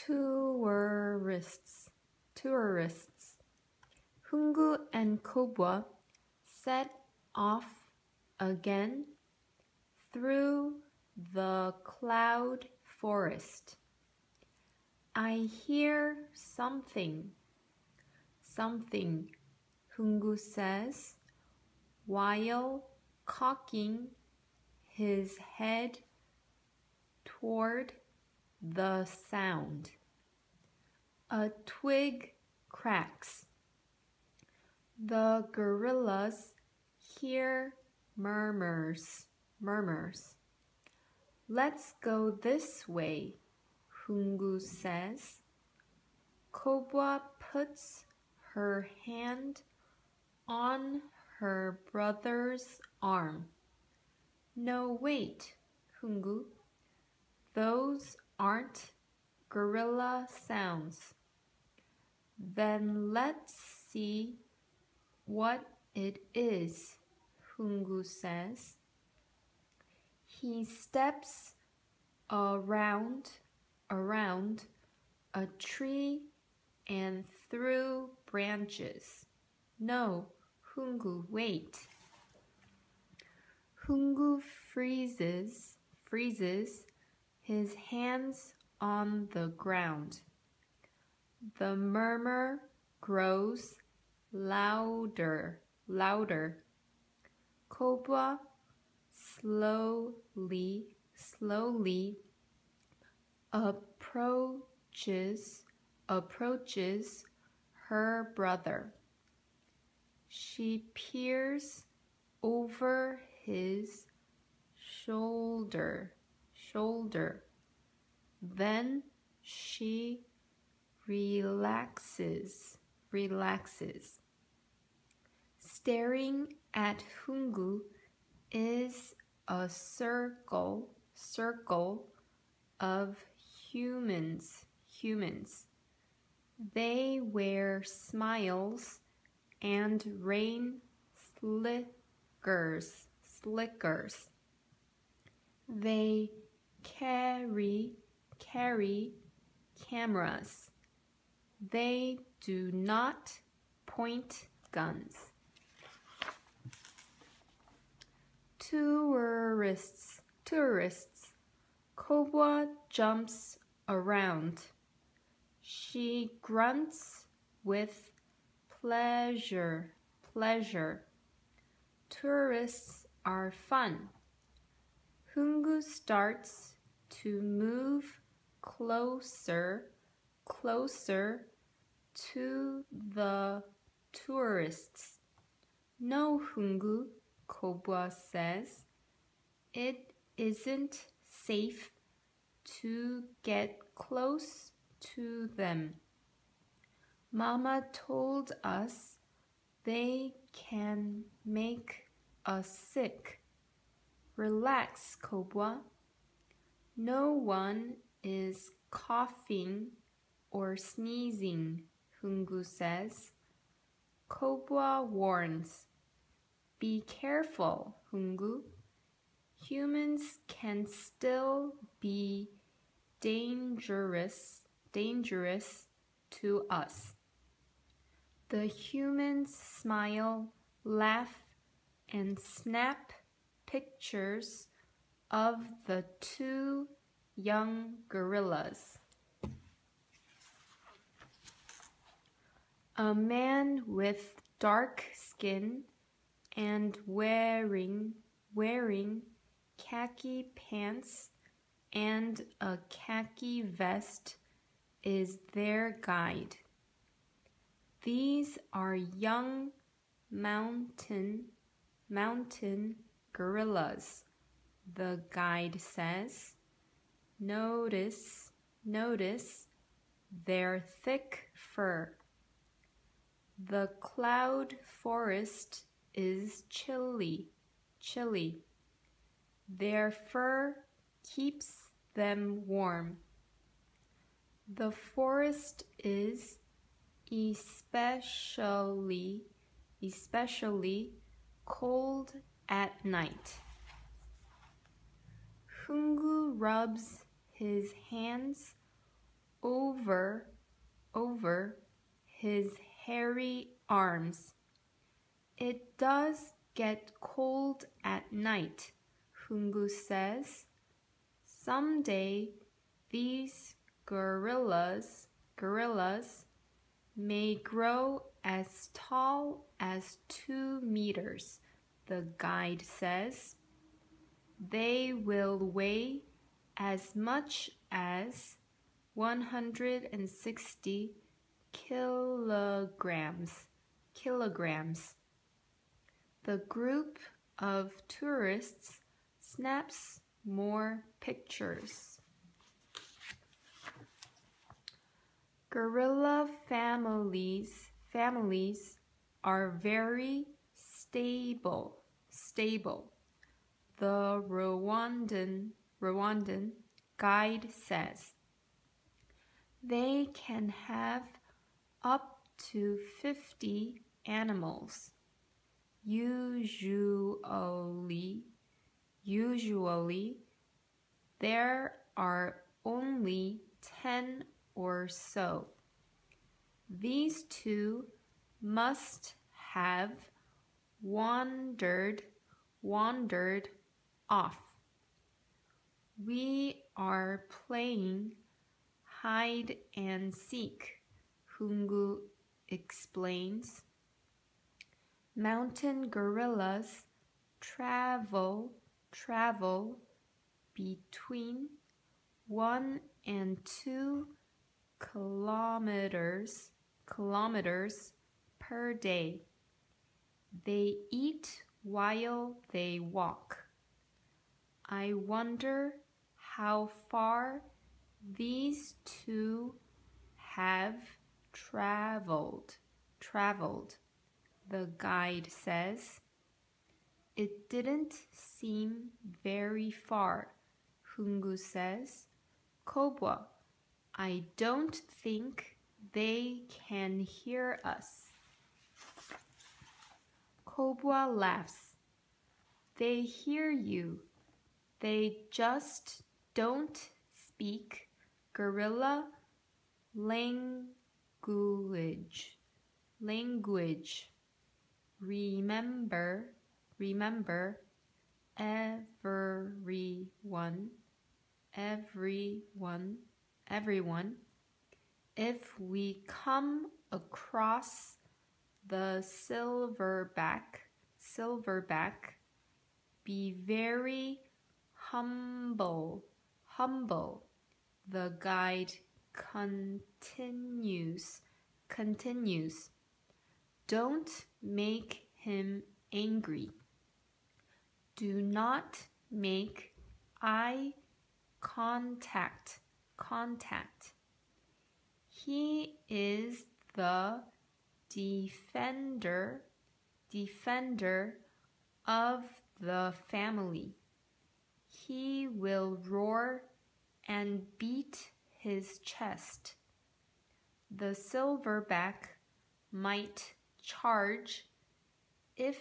Tourists. Hungu and Kobwa set off again through the cloud forest. I hear something, Hungu says, while cocking his head toward the sound. A twig cracks. The gorillas hear murmurs. Let's go this way, Hungu says. Kobwa puts her hand on her brother's arm. No, wait, Hungu. Those aren't gorilla sounds. Then let's see what it is, Hungu says. He steps around a tree and through branches. No, Hungu, wait. Hungu freezes his hands on the ground. The murmur grows louder. Kobwa slowly approaches her brother. She peers over his shoulder. Then she relaxes. Staring at Hungu is a circle of humans. They wear smiles and rain slickers. They carry cameras. They do not point guns. Tourists. Kobwa jumps around. She grunts with pleasure. Tourists are fun. Hungu starts to move closer to the tourists. No, Hungu, Kobwa says. It isn't safe to get close to them. Mama told us they can make us sick. Relax, Kobwa. No one is coughing or sneezing, Hungu says. Kobwa warns. Be careful, Hungu. Humans can still be dangerous to us. The humans smile, laugh, and snap pictures of the two young gorillas. A man with dark skin and wearing khaki pants and a khaki vest is their guide. These are young mountain gorillas, the guide says. Notice their thick fur. The cloud forest is chilly. Their fur keeps them warm. The forest is especially cold at night. Hungu rubs his hands over his hairy arms. It does get cold at night, Hungu says. Someday these gorillas may grow as tall as 2 meters, the guide says. They will weigh as much as 160 kilograms. The group of tourists snaps more pictures. Gorilla families are very stable. The Rwandan guide says. They can have up to 50 animals. Usually there are only 10 or so. These two must have wandered off. We are playing hide and seek, Hungu explains. Mountain gorillas travel between 1 and 2 kilometers per day. They eat while they walk. I wonder how far these two have traveled, the guide says. It didn't seem very far, Hungu says. Kobwa, I don't think they can hear us. Kobwa laughs. They hear you. They just don't speak gorilla language. Remember, everyone, if we come across the silverback, be very humble, the guide continues. Don't make him angry. Do not make eye contact. He is the defender of the family. He will roar and beat his chest. The silverback might charge if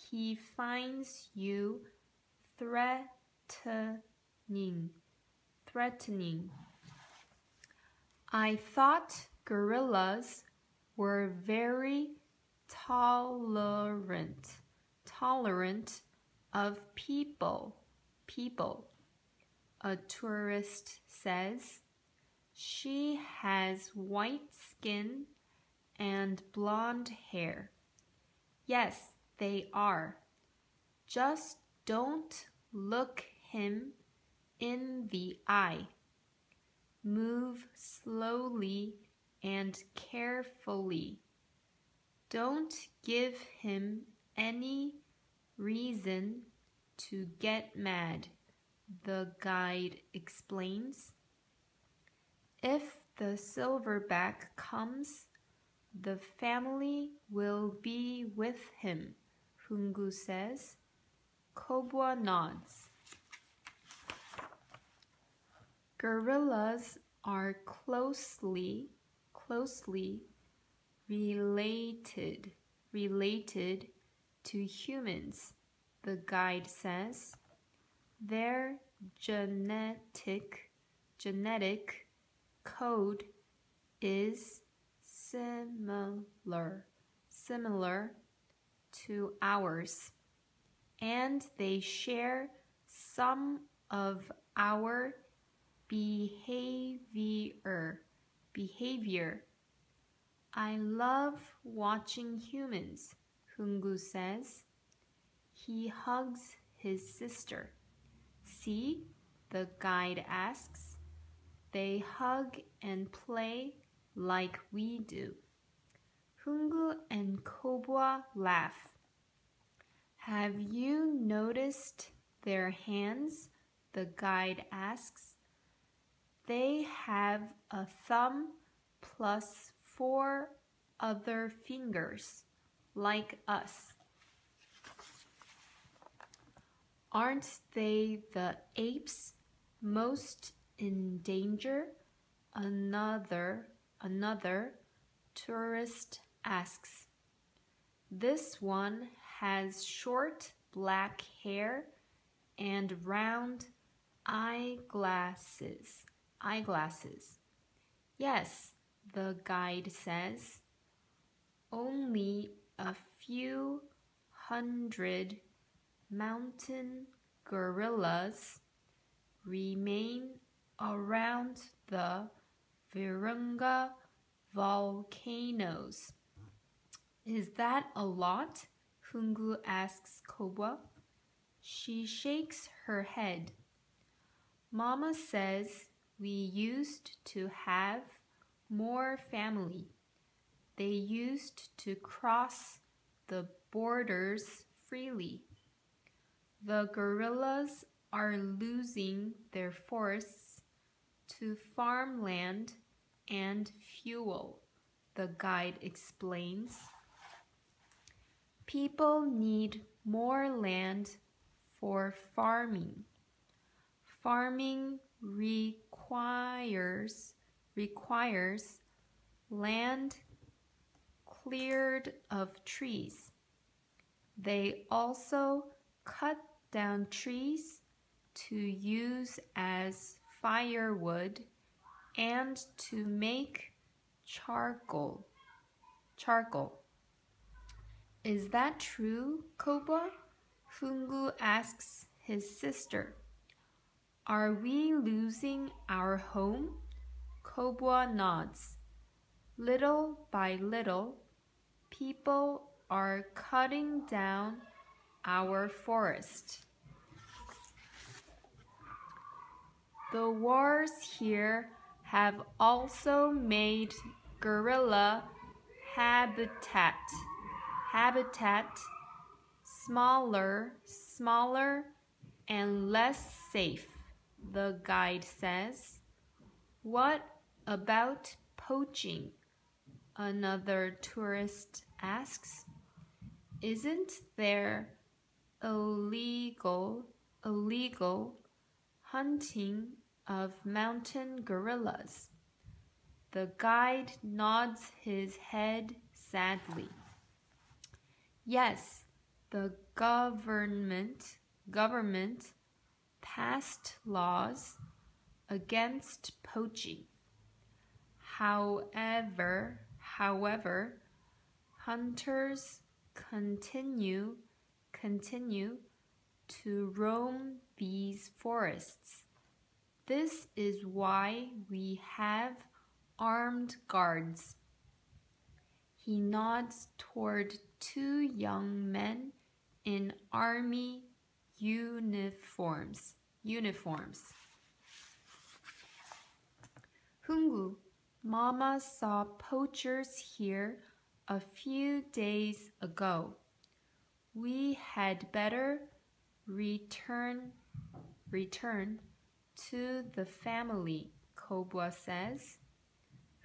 he finds you threatening. I thought gorillas were very tolerant of people, a tourist says. She has white skin and blonde hair. Yes, they are. Just don't look him in the eye. Move slowly and carefully. Don't give him any reason to get mad, the guide explains. If the silverback comes, the family will be with him, Hungu says. Kobwa nods. Gorillas are closely related to humans, the guide says. Their genetic code is similar to ours, and they share some of our behavior. I love watching humans, Hungu says. He hugs his sister. See? The guide asks. They hug and play like we do. Hungu and Kobwa laugh. Have you noticed their hands? The guide asks. They have a thumb plus 4 other fingers, like us. Aren't they the apes most in danger? Another tourist asks. This one has short black hair and round eyeglasses. Yes, the guide says. Only a few hundred mountain gorillas remain around the Virunga volcanoes. Is that a lot? Hungu asks Kobwa. She shakes her head. Mama says we used to have more family. They used to cross the borders freely. The gorillas are losing their forests to farmland and fuel, the guide explains. People need more land for farming. Farming requires land cleared of trees. They also cut down trees to use as firewood and to make charcoal. Is that true, Kobwa? Hungu asks his sister. Are we losing our home? Kobwa nods. Little by little, people are cutting down our forest. The wars here have also made gorilla habitat smaller and less safe, the guide says. What about poaching? Another tourist asks. Isn't there illegal hunting of mountain gorillas? The guide nods his head sadly. Yes, the government passed laws against poaching. However, hunters continue to roam these forests. This is why we have armed guards. He nods toward 2 young men in army uniforms. Hungu, Mama saw poachers here a few days ago. We had better return to the family, Kobwa says.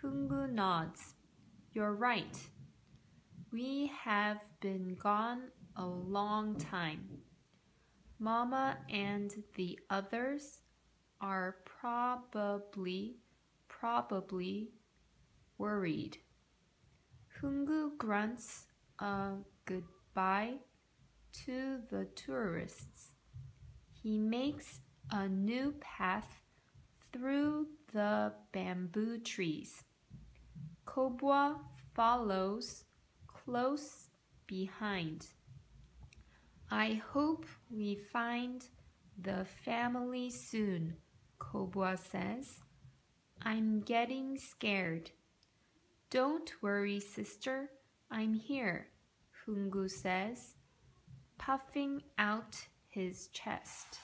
Hungu nods. You're right. We have been gone a long time. Mama and the others are probably worried. Hungu grunts a goodbye to the tourists. He makes a new path through the bamboo trees. Kobwa follows close behind. I hope we find the family soon, Kobwa says. I'm getting scared. Don't worry, sister. I'm here, Hungu says, puffing out his chest.